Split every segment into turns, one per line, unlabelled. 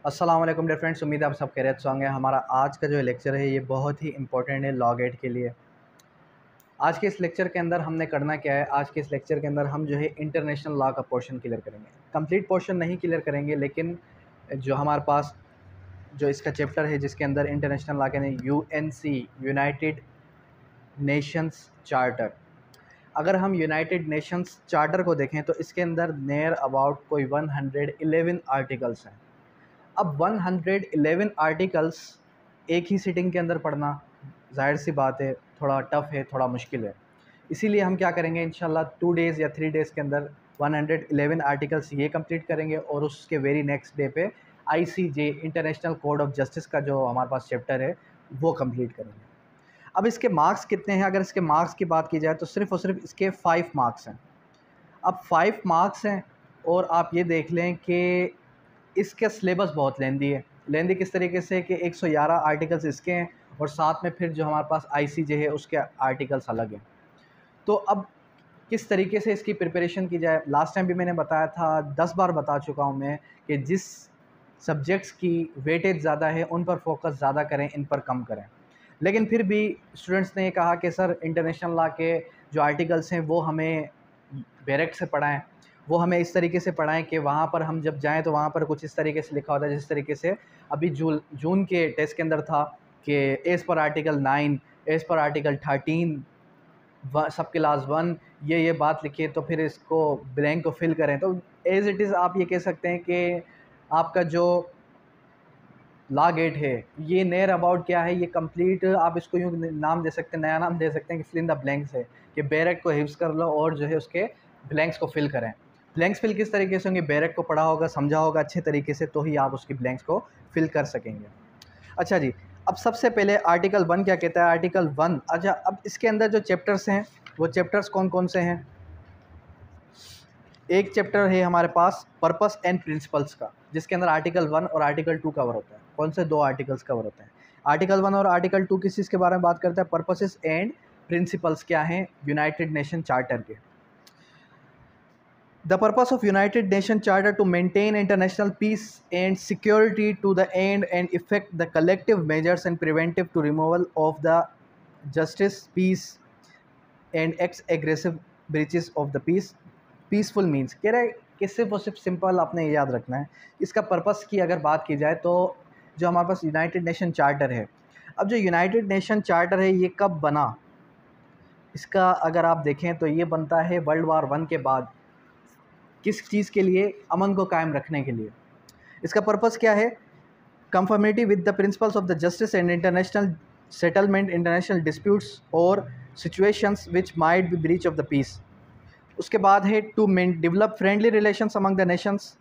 अस्सलाम वालेकुम dear friends, उम्मीद है आप सब खैरियत से होंगे। हमारा आज का जो लेक्चर है ये बहुत ही इंपॉर्टेंट है लॉ गेट के लिए। आज के इस लेक्चर के अंदर हमने करना क्या है, आज के इस लेक्चर के अंदर हम जो है इंटरनेशनल लॉ का पोर्शन क्लियर करेंगे। कंप्लीट पोर्शन नहीं क्लियर करेंगे, लेकिन जो हमारे पास जो इसका चैप्टर है जिसके अंदर इंटरनेशनल लॉ के यूएनसी यूनाइटेड नेशंस चार्टर, अगर हम यूनाइटेड नेशंस चार्टर को देखें तो इसके अंदर नियर अबाउट कोई 111 आर्टिकल्स हैं। अब 111 आर्टिकल्स एक ही सिटिंग के अंदर पढ़ना ज़ाहिर सी बात है थोड़ा टफ़ है, थोड़ा मुश्किल है। इसीलिए हम क्या करेंगे, इंशाल्लाह 2 डेज़ या 3 डेज़ के अंदर 111 आर्टिकल्स ये कंप्लीट करेंगे और उसके वेरी नेक्स्ट डे पे ICJ international code of justice का जो हमारे पास चैप्टर है वो कंप्लीट करेंगे। अब इसके मार्क्स कितने हैं, अगर इसके मार्क्स की बात की जाए तो सिर्फ़ और सिर्फ इसके 5 मार्क्स हैं। अब 5 मार्क्स हैं और आप ये देख लें कि इसका सिलेबस बहुत लेंदी है। लेंदी किस तरीके से कि 111 आर्टिकल्स इसके हैं और साथ में फिर जो हमारे पास आईसीजे है उसके आर्टिकल्स अलग हैं। तो अब किस तरीके से इसकी प्रिपरेशन की जाए, लास्ट टाइम भी मैंने बताया था, 10 बार बता चुका हूँ मैं कि जिस सब्जेक्ट्स की वेटेज ज़्यादा है उन पर फोकस ज़्यादा करें, इन पर कम करें। लेकिन फिर भी स्टूडेंट्स ने कहा कि सर इंटरनेशनल लॉ के जो आर्टिकल्स हैं वो हमें डायरेक्ट से पढ़ाएं, वो हमें इस तरीके से पढ़ाएं कि वहाँ पर हम जब जाएं तो वहाँ पर कुछ इस तरीके से लिखा होता है जिस तरीके से अभी जून के टेस्ट के अंदर था कि as per article 9, as per article 13 सब क्लास 1 ये बात लिखिए, तो फिर इसको ब्लैंक को फिल करें। तो एज़ इट इज़ आप ये कह सकते हैं कि आपका जो लॉ गेट है ये नियर अबाउट क्या है, ये कंप्लीट आप इसको यूँ नाम दे सकते हैं, नया नाम दे सकते हैं कि फिल इन द ब्लैंक्स है, कि बैरक को हिफ्स कर लो और जो है उसके ब्लैंक्स को फिल करें। ब्लैंक्स फिल किस तरीके से होंगे, बैरक को पढ़ा होगा, समझा होगा अच्छे तरीके से, तो ही आप उसकी ब्लैंक्स को फिल कर सकेंगे। अच्छा जी, अब सबसे पहले आर्टिकल 1 क्या कहता है। आर्टिकल 1, अच्छा अब इसके अंदर जो चैप्टर्स हैं वो चैप्टर्स कौन कौन से हैं। एक चैप्टर है हमारे पास पर्पस एंड प्रिंसिपल्स का, जिसके अंदर आर्टिकल 1 और आर्टिकल 2 कवर होता है। कौन से 2 आर्टिकल्स कवर होते हैं। आर्टिकल 1 और आर्टिकल 2 किस चीज़ के बारे में बात करता है, पर्पसेस एंड प्रिंसिपल्स क्या हैं यूनाइटेड नेशन चार्टर के। The purpose of United Nations Charter to maintain international peace and security to the end and effect the collective measures and preventive to removal of the justice, peace and ex aggressive breaches of the peace. Peaceful means कह रहा है कि सिर्फ और सिर्फ simple आपने ये याद रखना है। इसका पर्पस की अगर बात की जाए तो जो हमारे पास यूनाइटेड नेशन चार्टर है, अब जो यूनाइटेड नेशन चार्टर है ये कब बना, इसका अगर आप देखें तो ये बनता है वर्ल्ड वार 1 के बाद। किस चीज़ के लिए, अमन को कायम रखने के लिए। इसका पर्पस क्या है, conformity with the principles of the justice and international settlement international disputes और situations which might be breach of the peace. उसके बाद है to develop friendly relations among the nations,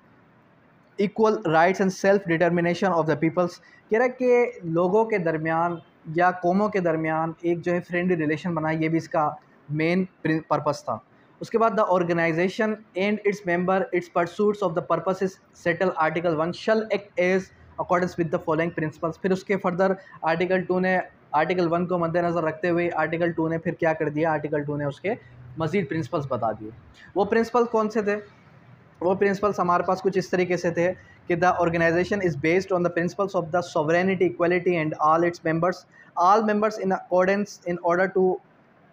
equal rights and self determination of the peoples. कह रहा है कि लोगों के दरमियान या कौमों के दरमियान एक जो है फ्रेंडली रिलेशन बनाए, ये भी इसका मेन पर्पस था। उसके बाद the organisation and its member its pursuits of the purposes settle article 1 shall act as accordance with the following principles. फिर उसके फर्दर आर्टिकल 2 ने आर्टिकल 1 को मद्देनज़र रखते हुए आर्टिकल 2 ने फिर क्या कर दिया, आर्टिकल 2 ने उसके मज़ीद प्रिंसिपल्स बता दिए। वो प्रिंसिपल कौन से थे, वो प्रिंसिपल्स हमारे पास कुछ इस तरीके से थे कि the organisation is based on the principles of the sovereignty, equality and all its members in accordance in order to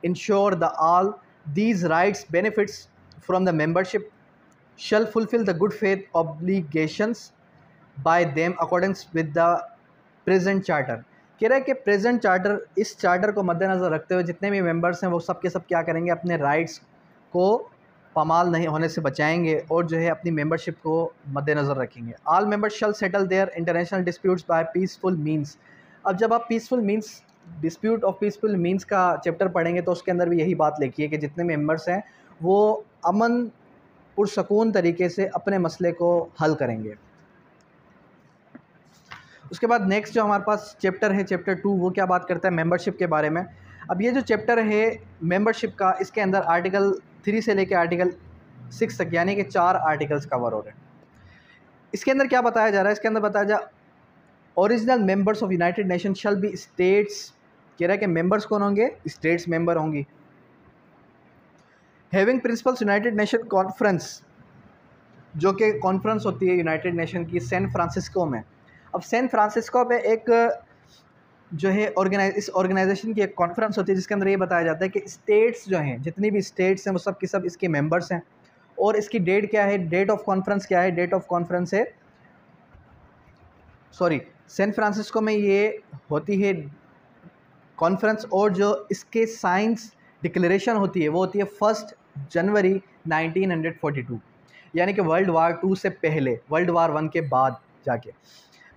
ensure the all these rights benefits from the membership shall fulfill the good faith obligations by them accordance with the present charter। कह रहा है कि present charter, इस charter को मद्देनज़र रखते हुए जितने भी मेंबर्स हैं वो सब के सब क्या करेंगे, अपने राइट्स को पामाल नहीं होने से बचाएंगे और जो है अपनी मेंबरशिप को मद्देनज़र रखेंगे। All members shall settle their international disputes by peaceful means. अब जब आप peaceful means, dispute of peaceful means का चैप्टर पढ़ेंगे तो उसके अंदर भी यही बात लिखी है कि जितने मेंबर्स हैं वो अमन पुरसकून तरीके से अपने मसले को हल करेंगे। उसके बाद नेक्स्ट जो हमारे पास चैप्टर है, चैप्टर 2, वो क्या बात करता है, मेंबरशिप के बारे में। अब ये जो चैप्टर है मेंबरशिप का, इसके अंदर आर्टिकल 3 से लेकर आर्टिकल 6 तक यानी कि 4 आर्टिकल्स कवर हो रहे हैं। इसके अंदर क्या बताया जा रहा है, इसके अंदर बताया जा original members of United nation shall B states. कह रहा है कि मेंबर्स कौन होंगे, स्टेट्स मेंबर होंगी। Having principles United nation conference, जो कि कॉन्फ्रेंस होती है यूनाइटेड नेशन की सैन फ्रांसिस्को में, अब सैन फ्रांसिस्को पे एक जो है इस ऑर्गेनाइजेशन की एक कॉन्फ्रेंस होती है जिसके अंदर ये बताया जाता है कि स्टेट्स जो हैं, जितनी भी स्टेट्स हैं वो सब की सब इसके मेंबर्स हैं। और इसकी डेट क्या है, डेट ऑफ कॉन्फ्रेंस क्या है, डेट ऑफ कॉन्फ्रेंस है सैन फ्रांसिस्को में ये होती है कॉन्फ्रेंस। और जो इसके साइंस डिक्लेरेशन होती है वो होती है 1 जनवरी 1942, यानी कि वर्ल्ड वार 2 से पहले, वर्ल्ड वार 1 के बाद जाके।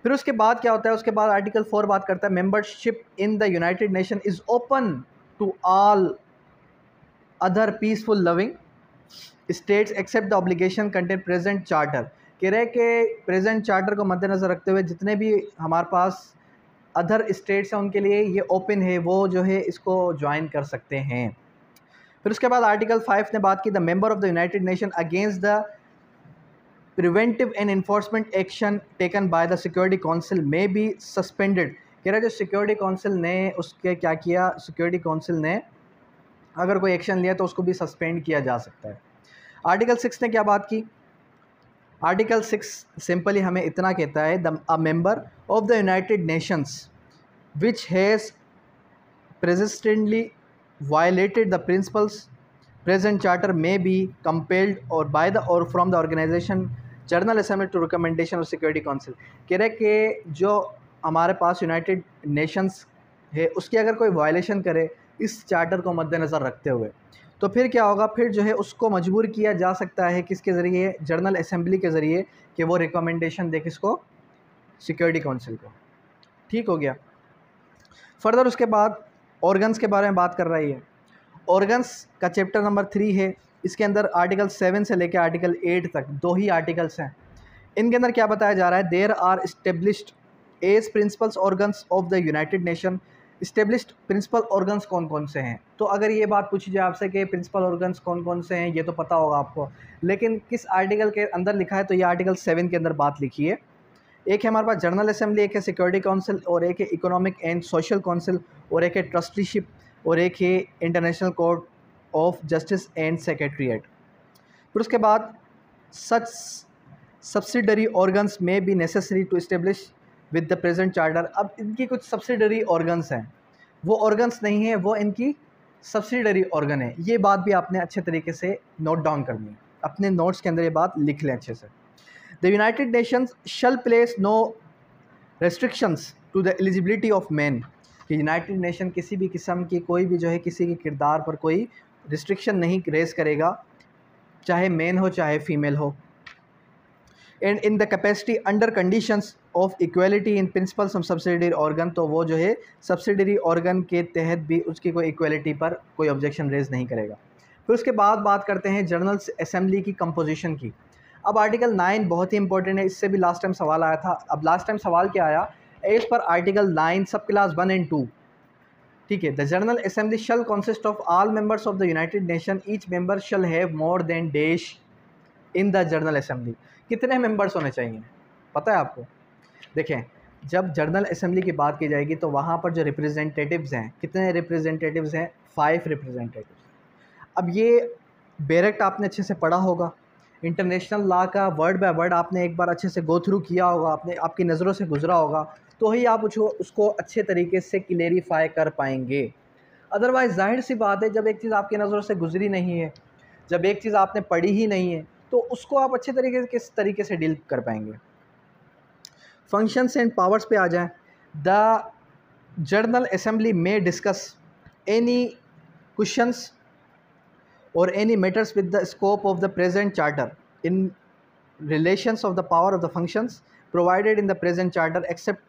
फिर उसके बाद क्या होता है, उसके बाद आर्टिकल 4 बात करता है membership in the United Nation is open to all other peaceful loving states except the obligation content present charter. कह रहे कि प्रेजेंट चार्टर को मद्देनज़र रखते हुए जितने भी हमारे पास अदर स्टेट्स हैं उनके लिए ये ओपन है, वो जो है इसको ज्वाइन कर सकते हैं। फिर उसके बाद आर्टिकल 5 ने बात की the member of the United nation against the preventive and enforcement action taken by the Security council में बी सस्पेंडेड। कह रहा है जो सिक्योरिटी काउंसिल ने उसके क्या किया, सिक्योरिटी काउंसिल ने अगर कोई एक्शन लिया तो उसको भी सस्पेंड किया जा सकता है। आर्टिकल 6 ने क्या बात की, आर्टिकल 6 सिंपली हमें इतना कहता है the a member of the United Nations which has persistently violated the principles present charter may be compelled or by the or from the organization General Assembly to recommendation of Security Council. कह रहे कि जो हमारे पास United Nations है उसकी अगर कोई वायलेशन करे इस चार्टर को मद्देनज़र रखते हुए तो फिर क्या होगा, फिर जो है उसको मजबूर किया जा सकता है किसके ज़रिए, जनरल असेंबली के ज़रिए, कि वो रिकमेंडेशन दे किसको, सिक्योरिटी काउंसिल को। ठीक हो गया। फर्दर उसके बाद ऑर्गन्स के बारे में बात कर रही है। ऑर्गन्स का चैप्टर नंबर 3 है, इसके अंदर आर्टिकल 7 से लेकर आर्टिकल 8 तक 2 ही आर्टिकल्स हैं। इनके अंदर क्या बताया जा रहा है, there are established as principles organs of the United Nation. Established principle organs कौन कौन से हैं, तो अगर ये बात पूछी जाए आपसे कि प्रिंसिपल ऑर्गन्स कौन कौन से हैं, ये तो पता होगा आपको, लेकिन किस आर्टिकल के अंदर लिखा है, तो ये आर्टिकल 7 के अंदर बात लिखी है। एक है हमारे पास जनरल असेंबली, एक है सिक्योरिटी काउंसिल, और एक है इकोनॉमिक एंड सोशल काउंसिल, और एक है ट्रस्टीशिप, और एक है International Court of Justice and Secretariat. फिर उसके बाद सच सब्सिडरी ऑर्गन्स में be necessary to establish with the present charter. अब इनकी कुछ सब्सिडरी ऑर्गन्स हैं, वो ऑर्गन्स नहीं है, वो इनकी सब्सिडरी ऑर्गन है। ये बात भी आपने अच्छे तरीके से नोट डाउन करनी है, अपने नोट्स के अंदर ये बात लिख लें अच्छे से। The United Nations shall place no restrictions to the eligibility of man, कि यूनाइटेड नेशन किसी भी किस्म की कोई भी जो है किसी के किरदार पर कोई रिस्ट्रिक्शन नहीं रेस करेगा, चाहे मेन हो चाहे फीमेल हो। And in the capacity under conditions of equality in principles of subsidiary organ, तो वो जो है सब्सिडरी ऑर्गन के तहत भी उसकी कोई इक्वलिटी पर कोई ऑब्जेक्शन रेज नहीं करेगा। फिर उसके बाद बात करते हैं जनरल असेंबली की कंपोजिशन की। अब आर्टिकल 9 बहुत ही इंपॉर्टेंट है, इससे भी लास्ट टाइम सवाल आया था। अब लास्ट टाइम सवाल क्या आया, एज पर आर्टिकल 9 सब क्लास 1 एंड 2, ठीक है, the general assembly shall consist of all members of the United nation, each member shall have more than dash in the general assembly. कितने मेंबर्स होने चाहिए पता है आपको? देखें, जब जनरल असेंबली की बात की जाएगी तो वहाँ पर जो रिप्रेजेंटेटिव्स हैं, कितने रिप्रेजेंटेटिव्स हैं, 5 रिप्रेजेंटेटिव्स। अब ये डायरेक्ट आपने अच्छे से पढ़ा होगा, इंटरनेशनल लॉ का वर्ड बाय वर्ड आपने एक बार अच्छे से गो थ्रू किया होगा, आपने आपकी नज़रों से गुजरा होगा, तो ही आप उसको अच्छे तरीके से क्लेरिफाई कर पाएंगे। अदरवाइज़ जाहिर सी बात है, जब एक चीज़ आपकी नज़रों से गुजरी नहीं है, जब एक चीज़ आपने पढ़ी ही नहीं है, तो उसको आप अच्छे तरीके से किस तरीके से डील कर पाएंगे। फंक्शंस एंड पावर्स पे आ जाएं। द जनरल असेंबली में discuss any questions or any matters with the scope of the present charter in relations of the power of the functions provided in the present charter except,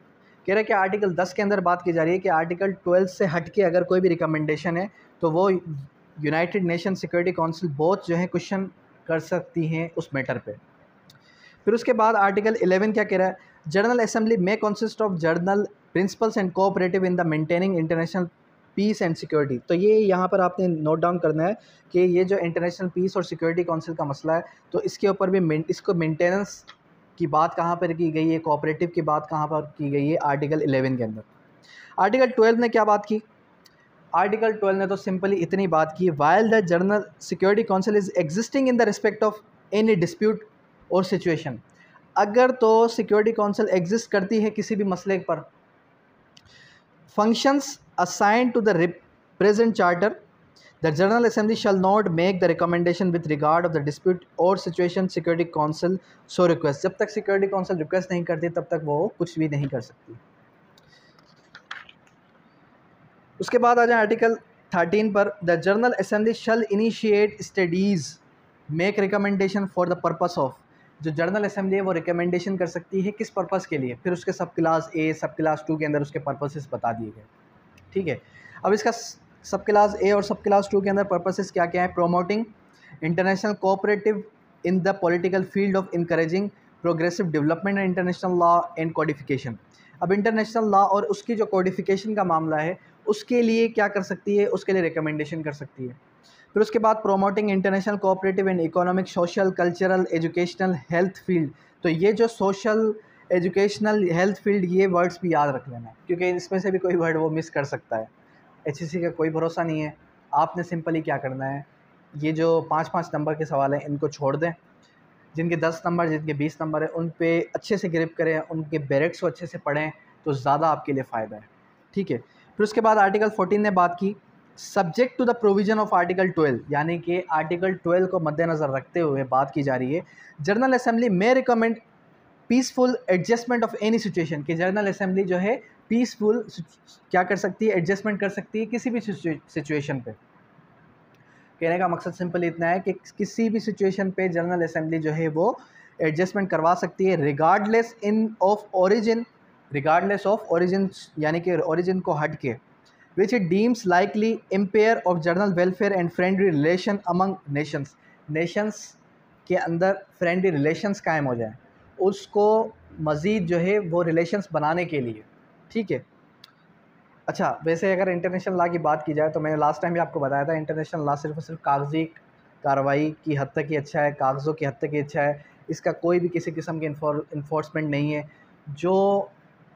कह रहे हैं कि article 10 के अंदर बात की जा रही है कि आर्टिकल 12 से हट के अगर कोई भी रिकमेंडेशन है तो वो United nation security council both जो है क्वेश्चन कर सकती हैं उस मैटर पे। फिर उसके बाद आर्टिकल 11 क्या कह रहा है, जनरल असेंबली में consist of general principles and cooperative in the maintaining international peace and security. तो ये यहाँ पर आपने नोट डाउन करना है कि ये जो इंटरनेशनल पीस और सिक्योरिटी काउंसिल का मसला है, तो इसके ऊपर भी इसको मेंटेनेंस की बात कहाँ पर की गई है, कोऑपरेटिव की बात कहाँ पर की गई है, आर्टिकल 11 के अंदर। आर्टिकल 12 ने क्या बात की, आर्टिकल 12 ने तो सिंपली इतनी बात की, while the general security council is existing in the respect of any dispute और सिचुएशन। अगर तो सिक्योरिटी काउंसिल एग्जिस्ट करती है किसी भी मसले पर, functions assigned to the present charter, the general assembly shall not make the recommendation with regard of the dispute और situation security council so request. जब तक सिक्योरिटी काउंसिल रिक्वेस्ट नहीं करती तब तक वो कुछ भी नहीं कर सकती। उसके बाद आ जाए आर्टिकल 13 पर, the general assembly shall initiate studies make recommendation for the purpose of. जो जनरल असेंबली है वो रिकमेंडेशन कर सकती है किस पर्पस के लिए, फिर उसके सब क्लास ए सब क्लास 2 के अंदर उसके पर्पसेस बता दिए गए। ठीक है, अब इसका सब क्लास ए और सब क्लास 2 के अंदर पर्पसेस क्या क्या है? Promoting international cooperative in the political field of encouraging progressive development and international law and codification. अब इंटरनेशनल लॉ और उसकी जो कोडिफिकेशन का मामला है उसके लिए क्या कर सकती है? उसके लिए रिकमेंडेशन कर सकती है। फिर उसके बाद promoting international cooperative and economic social cultural educational health field. तो ये जो सोशल एजुकेशनल हेल्थ फील्ड, ये वर्ड्स भी याद रख लेना क्योंकि इसमें से भी कोई वर्ड वो मिस कर सकता है। एचएससी का कोई भरोसा नहीं है। आपने सिंपली क्या करना है, ये जो 5-5 नंबर के सवाल हैं इनको छोड़ दें, जिनके 10 नंबर जिनके 20 नंबर है उन पे अच्छे से ग्रिप करें, उनके बैरेक्स को अच्छे से पढ़ें तो ज़्यादा आपके लिए फ़ायदा है। ठीक है, फिर उसके बाद आर्टिकल 14 ने बात की subject to the provision of article 12, यानी कि आर्टिकल 12 को मद्देनज़र रखते हुए बात की जा रही है जनरल असेंबली में recommend peaceful adjustment of any situation, कि जनरल असेंबली जो है पीसफुल क्या कर सकती है? एडजस्टमेंट कर सकती है किसी भी सिचुएशन पे। कहने का मकसद सिंपल इतना है कि किसी भी सिचुएशन पे जनरल असेंबली जो है वो एडजस्टमेंट करवा सकती है रिगार्डलेस ऑफ ओरिजिन, यानी कि ओरिजिन को हट के, which it deems likely empire of general welfare and friendly relation among Nations के अंदर फ्रेंडली रिलेशंस कायम हो जाए, उसको मज़ीद जो है वो रिलेशंस बनाने के लिए। ठीक है, अच्छा वैसे अगर इंटरनेशनल लॉ की बात की जाए तो मैंने लास्ट टाइम भी आपको बताया था इंटरनेशनल लॉ सिर्फ और सिर्फ कागजी कार्रवाई की हद तक ही अच्छा है, कागज़ों की हद तक ही अच्छा है, इसका कोई भी किसी किस्म की इन्फोर्समेंट नहीं है। जो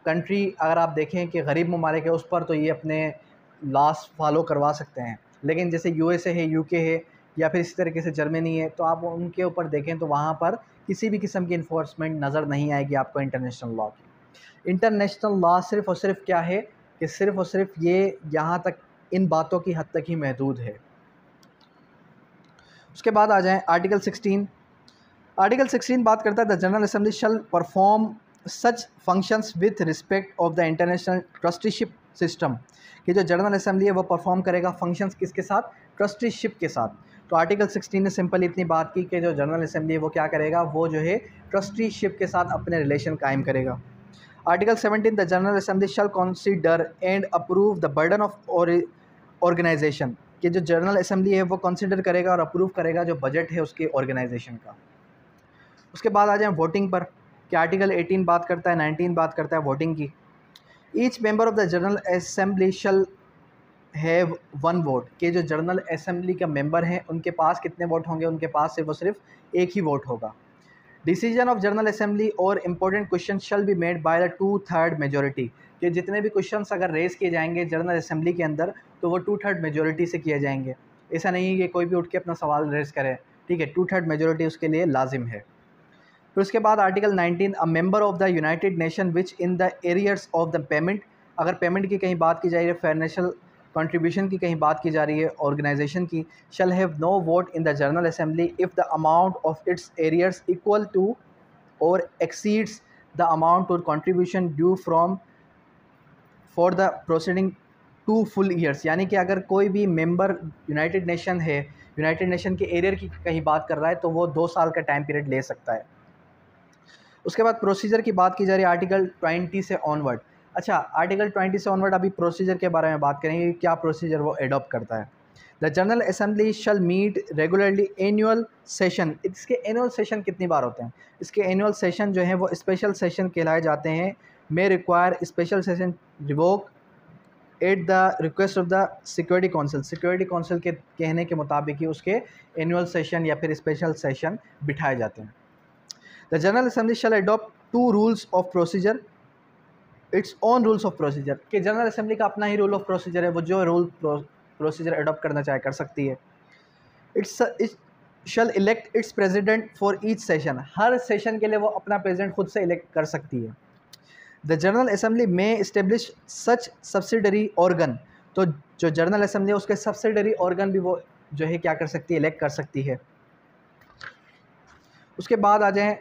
कंट्री अगर आप देखें कि गरीब ममालिक है उस पर तो ये अपने लॉस फॉलो करवा सकते हैं, लेकिन जैसे यूएसए है, यूके है, या फिर इसी तरीके से जर्मनी है, तो आप उनके ऊपर देखें तो वहाँ पर किसी भी किस्म की इन्फोर्समेंट नज़र नहीं आएगी आपको इंटरनेशनल लॉ की। इंटरनेशनल लॉ सिर्फ़ और सिर्फ क्या है कि सिर्फ़ और सिर्फ ये यहाँ तक इन बातों की हद तक ही महदूद है। उसके बाद आ जाएं आर्टिकल 16। आर्टिकल 16 बात करता है the general assembly shall perform such functions with respect of the international trusteeship system, कि जो जनरल असेंबली है वो परफॉर्म करेगा फंक्शंस किसके साथ? ट्रस्टीशिप के साथ। तो आर्टिकल 16 ने सिंपल इतनी बात की कि जो जनरल असेंबली है वो क्या करेगा, वो जो है ट्रस्टीशिप के साथ अपने रिलेशन कायम करेगा। Article 17 the general assembly shall consider and approve the burden of organisation, कि जो जनरल असेंबली है वो कंसीडर करेगा और अप्रूव करेगा जो बजट है उसके ऑर्गेनाइजेशन का। उसके बाद आ जाए वोटिंग पर, कि आर्टिकल 18 बात करता है, 19 बात करता है वोटिंग की। Each member of the general assembly shall have 1 vote, कि जो जनरल असेंबली के मेंबर हैं उनके पास कितने वोट होंगे? उनके पास सिर्फ और सिर्फ एक ही वोट होगा। डिसीजन ऑफ जनरल असेंबली और important question shall be made by the 2/3 majority, कि जितने भी क्वेश्चंस अगर रेज़ किए जाएंगे जनरल असेंबली के अंदर तो वो 2/3 मेजोरिटी से किए जाएंगे। ऐसा नहीं है कि कोई भी उठ के अपना सवाल रेज़ करे। ठीक है, 2/3 मेजोरिटी उसके लिए लाजिम है। फिर उसके बाद article 19 a member of the United nation which in the arrears of the payment, अगर पेमेंट की कहीं बात की जा रही है, फाइनेंशियल कंट्रीब्यूशन की कहीं बात की जा रही है ऑर्गेनाइजेशन की, shall have no vote in the general Assembly if the amount of its arrears equal to or exceeds the amount or contribution due from for the proceeding 2 full years, यानी कि अगर कोई भी मेंबर यूनाइटेड नेशन है, United Nation के arrear की कहीं बात कर रहा है तो वो 2 साल का टाइम पीरियड ले सकता है। उसके बाद प्रोसीजर की बात की जा रही है आर्टिकल 20 से ऑनवर्ड। अच्छा, आर्टिकल 20 से ऑनवर्ड अभी प्रोसीजर के बारे में बात करेंगे, क्या प्रोसीजर वो एडॉप्ट करता है। The general assembly shall meet regularly annual session, इसके एनुअल सेशन कितनी बार होते हैं? इसके एनुअल सेशन जो है वो स्पेशल सेशन कहलाए जाते हैं। May require special session revoke at the request of the Security Council, Security Council के कहने के मुताबिक ही उसके एनुअल सेशन या फिर स्पेशल सेशन बिठाए जाते हैं। The general assembly shall adopt 2 rules of procedure its own rules of procedure, कि जनरल असेंबली का अपना ही रूल ऑफ प्रोसीजर है, वो जो रूल प्रोसीजर अडॉप्ट करना चाहे कर सकती है। It's shall elect it's president for each session, her session के लिए वो अपना प्रेसिडेंट खुद से इलेक्ट कर सकती है। द जनरल असेंबली में इस्टेब्लिश सच सब्सिडरी ऑर्गन, तो जो जनरल असेंबली है उसके सब्सिडरी ऑर्गन भी वो जो है क्या कर सकती है, इलेक्ट कर सकती है। उसके बाद आ जाएं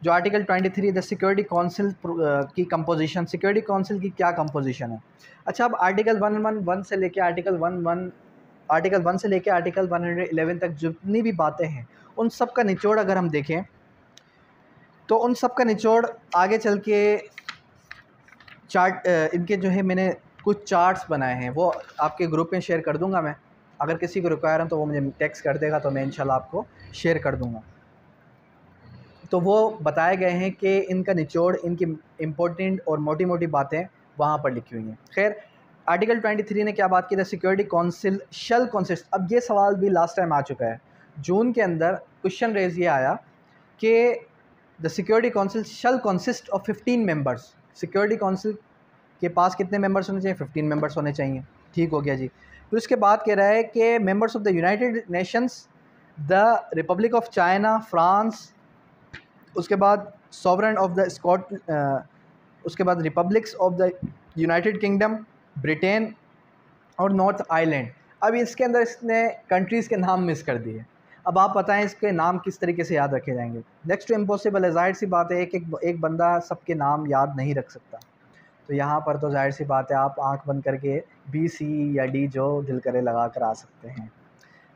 जो आर्टिकल 23 द सिक्योरिटी काउंसिल की कंपोजिशन, सिक्योरिटी काउंसिल की क्या कंपोजिशन है। अच्छा, अब आर्टिकल 111 से लेके आर्टिकल 1 से लेके आर्टिकल 111 तक जितनी भी बातें हैं उन सब का निचोड़ अगर हम देखें तो उन सब का निचोड़ आगे चल के चार्ट इनके जो है मैंने कुछ चार्ट्स बनाए हैं, वो आपके ग्रुप में शेयर कर दूंगा मैं। अगर किसी को रिक्वायर है तो वो मुझे टेक्स्ट कर देगा, तो मैं इंशाल्लाह आपको शेयर कर दूंगा। तो वो बताए गए हैं कि इनका निचोड़, इनकी इम्पोर्टेंट और मोटी मोटी बातें वहाँ पर लिखी हुई हैं। खैर, आर्टिकल 23 ने क्या बात की, the Security council shall consist. अब ये सवाल भी लास्ट टाइम आ चुका है, जून के अंदर क्वेश्चन रेज ये आया कि the Security council shall consist of 15 members. Security Council के पास कितने मेंबर्स होने चाहिए, 15 मेंबर्स होने चाहिए। ठीक हो गया जी। फिर उसके बाद कह रहा है कि members of the United Nations, the Republic of China, France, उसके बाद सॉवरेन ऑफ द स्कॉट, उसके बाद republics of the United kingdom, Britain और नॉर्थ आयरलैंड। अब इसके अंदर इसने कंट्रीज़ के नाम मिस कर दिए। अब आप बताएं इसके नाम किस तरीके से याद रखे जाएंगे। नेक्स्ट टू इम्पॉसिबल है, जाहिर सी बात है एक बंदा सबके नाम याद नहीं रख सकता। तो यहाँ पर तो जाहिर सी बात है आप आंख बंद करके बी, सी या डी जो दिल करे लगा कर आ सकते हैं।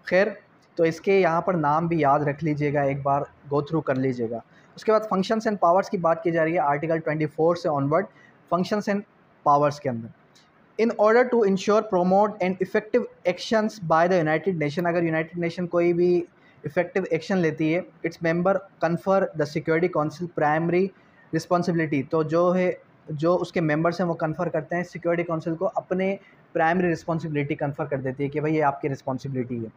खैर, तो इसके यहाँ पर नाम भी याद रख लीजिएगा, एक बार गो थ्रू कर लीजिएगा। उसके बाद फंक्शंस एंड पावर्स की बात की जा रही है आर्टिकल 24 से ऑनवर्ड। फंक्शंस एंड पावर्स के अंदर, in order to ensure promote and effective actions by the United Nation, अगर यूनाइटेड नेशन कोई भी इफेक्टिव एक्शन लेती है, its member confer the Security Council primary responsibility, तो जो उसके मेंबर्स हैं वो कन्फर करते हैं सिक्योरिटी काउंसिल को अपने प्राइमरी रिस्पॉन्सिबिलिटी कन्फर कर देती है कि भाई ये आपकी रिस्पॉन्सिबिलिटी है।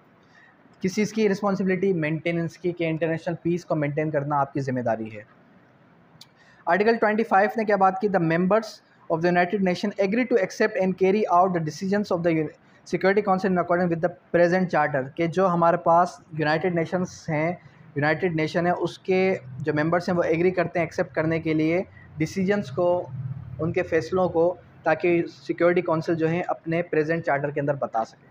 किस चीज़ की रिस्पॉन्सिबिलिटी, मेंटेनेंस की, कि इंटरनेशनल पीस को मेंटेन करना आपकी ज़िम्मेदारी है। आर्टिकल 25 ने क्या बात की, the members of the United Nation agree to accept and carry out the decisions of the Security Council in according with the present charter, के जो हमारे पास यूनाइटेड नेशंस हैं, यूनाइटेड नेशन है, उसके जो मेंबर्स हैं वो एग्री करते हैं एक्सेप्ट करने के लिए डिसीजंस को, उनके फैसलों को, ताकि सिक्योरिटी काउंसिल जो है अपने प्रेजेंट चार्टर के अंदर बता सके।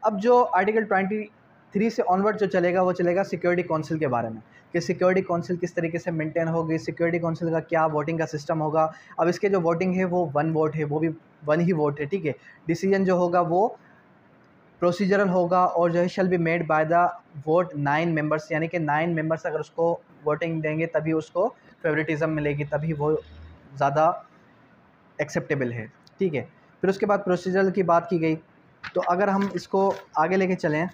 अब जो आर्टिकल 23 से ऑनवर्ड जो चलेगा वो चलेगा सिक्योरिटी काउंसिल के बारे में, कि सिक्योरिटी काउंसिल किस तरीके से मेंटेन होगी, सिक्योरिटी काउंसिल का क्या वोटिंग का सिस्टम होगा। अब इसके जो वोटिंग है वो 1 वोट है, वो भी 1 ही वोट है, ठीक है। डिसीजन जो होगा वो प्रोसीजरल होगा और जो है shall be made by the vote 9 members, यानी कि 9 मेंबर्स अगर उसको वोटिंग देंगे तभी उसको फेवरेटिज्म मिलेगी, तभी वो ज़्यादा एक्सेप्टेबल है, ठीक है। फिर उसके बाद प्रोसीजरल की बात की गई, तो अगर हम इसको आगे लेके चलें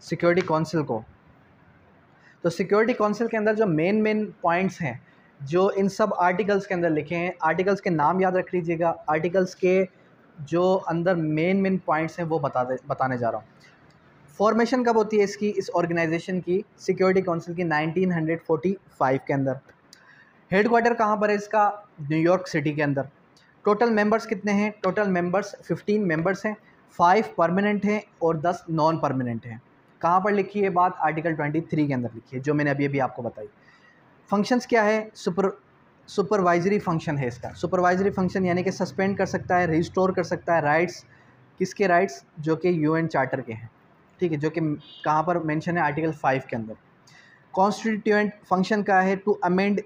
सिक्योरिटी काउंसिल को, तो सिक्योरिटी काउंसिल के अंदर जो मेन पॉइंट्स हैं जो इन सब आर्टिकल्स के अंदर लिखे हैं, आर्टिकल्स के नाम याद रख लीजिएगा, आर्टिकल्स के जो अंदर मेन पॉइंट्स हैं वो बताने जा रहा हूँ। फॉर्मेशन कब होती है इसकी, इस ऑर्गेनाइजेशन की, सिक्योरिटी काउंसिल की 1945 के अंदर। हेडक्वार्टर कहाँ पर है इसका, न्यूयॉर्क सिटी के अंदर। टोटल मेंबर्स कितने हैं, टोटल मेंबर्स 15 मेंबर्स हैं, 5 परमानेंट हैं और 10 नॉन परमानेंट हैं। कहाँ पर लिखी है बात, आर्टिकल 23 के अंदर लिखी है, जो मैंने अभी आपको बताई। फंक्शंस क्या है, सुपरवाइजरी फंक्शन है इसका। सुपरवाइजरी फंक्शन यानी कि सस्पेंड कर सकता है, रिस्टोर कर सकता है राइट्स, किसके राइट्स, जो कि यूएन चार्टर के हैं, ठीक है, जो कि कहाँ पर मेंशन है, आर्टिकल 5 के अंदर। कॉन्स्टिट्यूएंट फंक्शन का है to amend,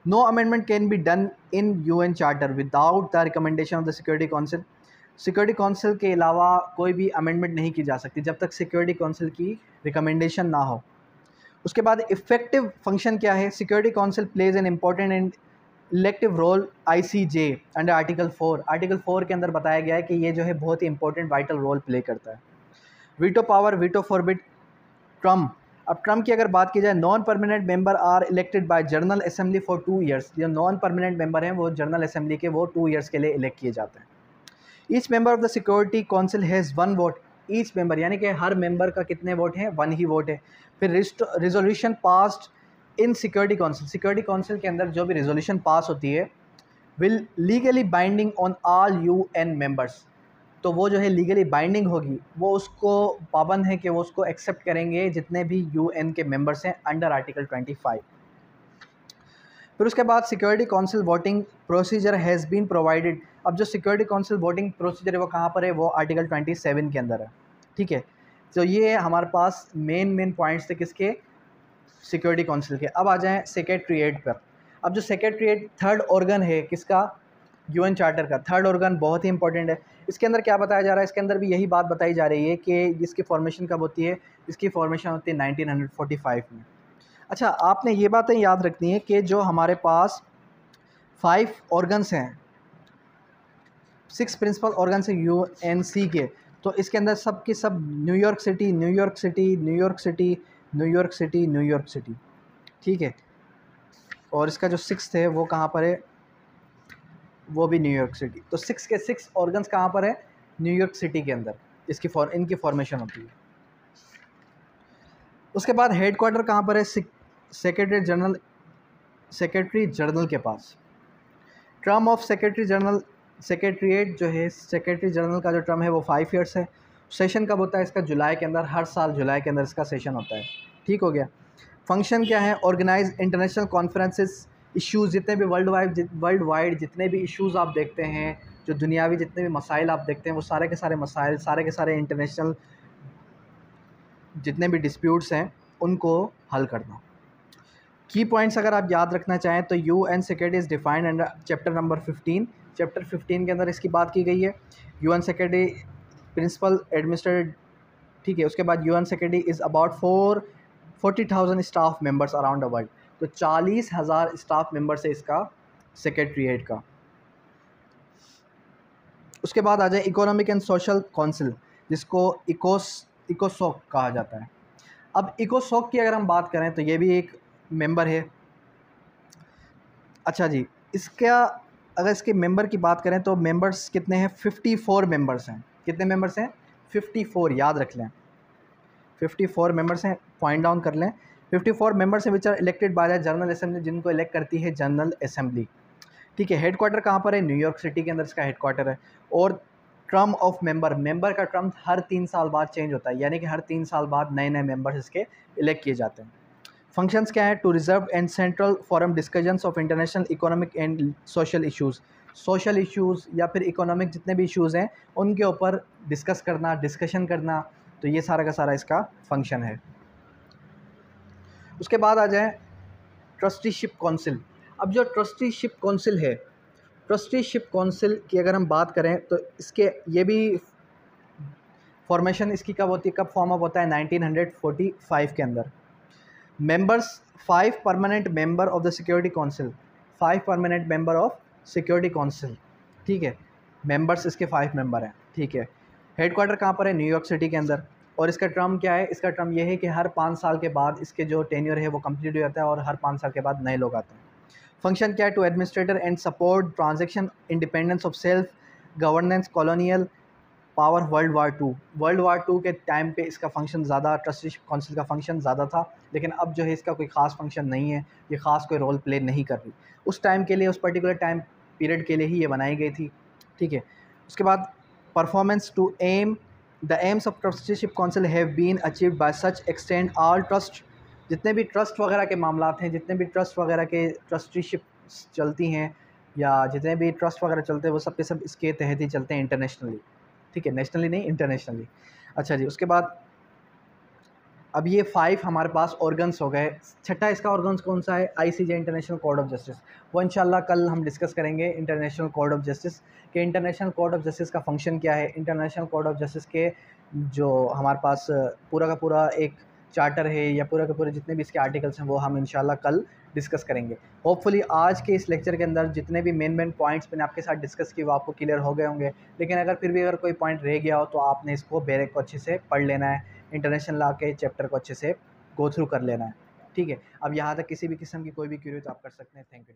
no amendment can be done in UN charter without the recommendation of the Security Council. Security Council के अलावा कोई भी अमेंडमेंट नहीं की जा सकती जब तक सिक्योरिटी काउंसिल की रिकमेंडेशन ना हो। उसके बाद इफेक्टिव फंक्शन क्या है, Security Council plays an important and elective role ICJ under article 4। Article 4 के अंदर बताया गया है कि ये जो है बहुत ही इंपॉर्टेंट वाइटल रोल प्ले करता है। Veto power, veto forbid trump. अब ट्रम्प की अगर बात की जाए, non permanent member are elected by General Assembly for 2 years. जो नॉन परमानेंट मेंबर हैं वो जनरल असेंबली के वो 2 ईयर्स के लिए इलेक्ट किए जाते हैं। Each member of the Security council has 1 vote, each member यानी कि हर मेंबर का कितने वोट हैं, 1 ही वोट है। फिर resolution passed in security Council, Security Council के अंदर जो भी रिजोल्यूशन पास होती है will legally binding on all UN members, तो वो जो है लीगली बाइंडिंग होगी, वो उसको पाबंद है कि वो उसको एक्सेप्ट करेंगे जितने भी यूएन के मेंबर्स हैं अंडर आर्टिकल 25। फिर उसके बाद Security Council voting procedure has been provided. अब जो सिक्योरिटी काउंसिल वोटिंग प्रोसीजर है वो कहाँ पर है, वो आर्टिकल 27 के अंदर है। ठीक है, तो ये हमारे पास मेन पॉइंट्स थे किसके, सिक्योरिटी काउंसिल के। अब आ जाएँ सेक्रेटरीट पर। अब जो सेक्रेटरीट थर्ड ऑर्गन है किसका, यूएन चार्टर का थर्ड ऑर्गन, बहुत ही इंपॉर्टेंट है। इसके अंदर क्या बताया जा रहा है, इसके अंदर भी यही बात बताई जा रही है कि इसकी फॉर्मेशन कब होती है, इसकी फॉर्मेशन होती है 1945 में। अच्छा, आपने ये बातें याद रखनी है कि जो हमारे पास 5 ऑर्गन्स हैं, 6 प्रिंसिपल ऑर्गन्स हैं यूएनसी के, तो इसके अंदर सब के सब New York city, New York city, New York city, New York city, New York city, ठीक है। और इसका जो 6th है वो कहाँ पर है, वो भी न्यूयॉर्क सिटी। तो 6 के 6 ऑर्गन्स कहाँ पर है, न्यूयॉर्क सिटी के अंदर इसकी इनकी फॉर्मेशन होती है। उसके बाद हेड क्वार्टर कहाँ पर है, सेक्रेटरी जनरल के पास। Term of secretary general, secretariat जो है सेक्रेटरी जनरल का जो टर्म है वो 5 ईयर्स है। सेशन कब होता है इसका, जुलाई के अंदर, हर साल जुलाई के अंदर इसका सेशन होता है। ठीक हो गया। फंक्शन क्या है, ऑर्गेनाइज इंटरनेशनल कॉन्फ्रेंसेस, इश्यूज़ जितने भी वर्ल्ड वाइड जितने भी इश्यूज़ आप देखते हैं, जो दुनियावी जितने भी मसाइल आप देखते हैं, वो सारे के सारे मसाइल, सारे के सारे इंटरनेशनल जितने भी डिस्प्यूट्स हैं उनको हल करना। की पॉइंट्स अगर आप याद रखना चाहें तो UN secretary is defined under chapter number 15। Chapter 15 के अंदर इसकी बात की गई है। यूएन सेक्रेटरी प्रिंसिपल एडमिनिस्ट्रेटर, ठीक है। उसके बाद UN secretary is about 40,000 staff members around the world. तो 40,000 स्टाफ मेंबर्स है इसका सेक्रेटरीट का। उसके बाद आ जाए इकोनॉमिक एंड सोशल काउंसिल, जिसको इकोसोक कहा जाता है। अब इकोसोक की अगर हम बात करें तो ये भी एक मेंबर है। अच्छा जी, इसका अगर इसके मेंबर की बात करें तो मेंबर्स कितने हैं, 54 मेंबर्स हैं। कितने मेंबर्स हैं, 54, याद रख लें 54 मेंबर्स हैं, पॉइंट डाउन कर लें। 54 मेंबर्स हैं which are elected by the general Assembly, जिनको इलेक्ट करती है जनरल असेंबली। ठीक है। हेड क्वार्टर कहाँ पर है, न्यूयॉर्क सिटी के अंदर इसका हेड क्वार्टर है। और टर्म ऑफ मेंबर का टर्म हर 3 साल बाद चेंज होता है, यानी कि हर 3 साल बाद नए नए मेंबर्स इसके इलेक्ट किए जाते हैं। फंक्शंस क्या है, to reserve and central forum discussions of international economic and social issues, social issues या फिर इकोनॉमिक जितने भी इश्यूज़ हैं उनके ऊपर डिस्कस करना, डिस्कशन करना। तो ये सारा का सारा इसका फंक्शन है। उसके बाद आ जाए ट्रस्टीशिप काउंसिल। अब जो ट्रस्टीशिप काउंसिल है, ट्रस्टीशिप काउंसिल की अगर हम बात करें तो इसके ये भी फॉर्मेशन इसकी कब होती है, कब फॉर्म अप होता है, 1945 के अंदर। Members 5 permanent member of the Security council, 5 permanent member of Security council. ठीक है, मेंबर्स इसके 5 मेंबर हैं। ठीक है। हेड क्वार्टर कहाँ पर है, न्यूयॉर्क सिटी के अंदर। और इसका टर्म क्या है, इसका टर्म ये है कि हर 5 साल के बाद इसके जो टेन्योर है वो कंप्लीट हो जाता है और हर 5 साल के बाद नए लोग आते हैं। फंक्शन क्या है, to administrator and support transaction independence of self governance colonial power world war two के टाइम पे इसका फंक्शन ज़्यादा, ट्रस्टीशिप काउंसिल का फंक्शन ज़्यादा था। लेकिन अब जो है इसका कोई ख़ास फंक्शन नहीं है, ये ख़ास कोई रोल प्ले नहीं कर रही। उस टाइम के लिए, उस पर्टिकुलर टाइम पीरियड के लिए ही ये बनाई गई थी। ठीक है। उसके बाद performance to aim, the aims of Trusteeship Council have been achieved by such extend all trust, जितने भी ट्रस्ट वगैरह के मामलात हैं, जितने भी ट्रस्ट वगैरह के ट्रस्टीशिप चलती हैं या जितने भी ट्रस्ट वगैरह चलते हैं वो सब के सब इसके तहत ही चलते हैं इंटरनेशनली। ठीक है, नेशनली नहीं, इंटरनेशनली। अच्छा जी, उसके बाद अब ये 5 हमारे पास ऑर्गन्स हो गए। छठा इसका ऑर्गन्स कौन सा है, ICJ, international Court of justice. वो इंशाल्लाह कल हम डिस्कस करेंगे इंटरनेशनल कोर्ट ऑफ जस्टिस के। इंटरनेशनल कोर्ट ऑफ जस्टिस का फंक्शन क्या है, इंटरनेशनल कोर्ट ऑफ जस्टिस के जो हमारे पास पूरा का पूरा एक चार्टर है या पूरा के पूरे जितने भी इसके आर्टिकल्स हैं वो हम इंशाल्लाह कल डिस्कस करेंगे। होपफुली आज के इस लेक्चर के अंदर जितने भी मेन पॉइंट्स मैंने आपके साथ डिस्कस किए वो आपको क्लियर हो गए होंगे। लेकिन अगर फिर भी अगर कोई पॉइंट रह गया हो तो आपने इसको बैरेक को अच्छे से पढ़ लेना है, इंटरनेशनल लॉ के चैप्टर को अच्छे से गो थ्रू कर लेना है। ठीक है। अब यहाँ तक किसी भी किस्म की कोई भी क्वेरी तो आप कर सकते हैं। Thank you.